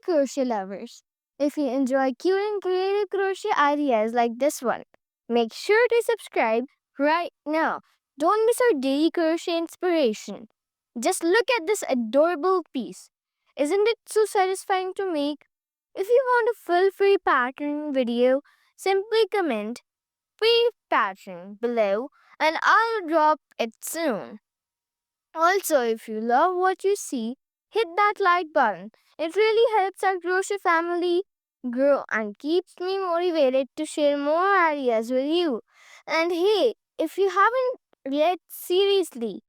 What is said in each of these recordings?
crochet lovers. If you enjoy cute and creative crochet ideas like this one, make sure to subscribe right now. Don't miss our daily crochet inspiration. Just look at this adorable piece. Isn't it so satisfying to make? If you want a full-free pattern video, simply comment free pattern below and I'll drop it soon. Also, if you love what you see, hit that like button. It really helps our crochet family grow and keeps me motivated to share more ideas with you. And hey, if you haven't yet, seriously,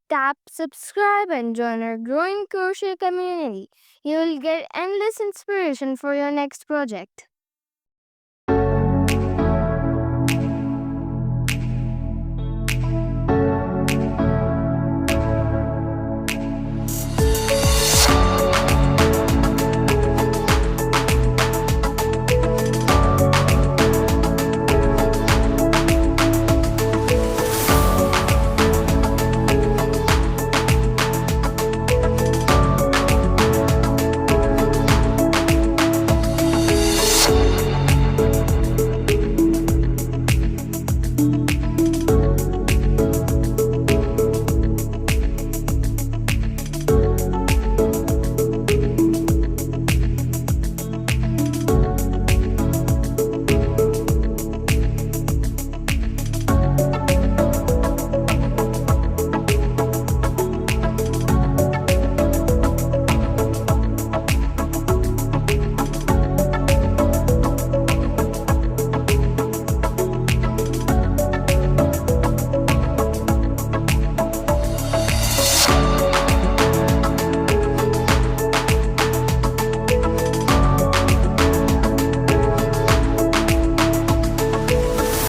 tap subscribe and join our growing crochet community. You will get endless inspiration for your next project.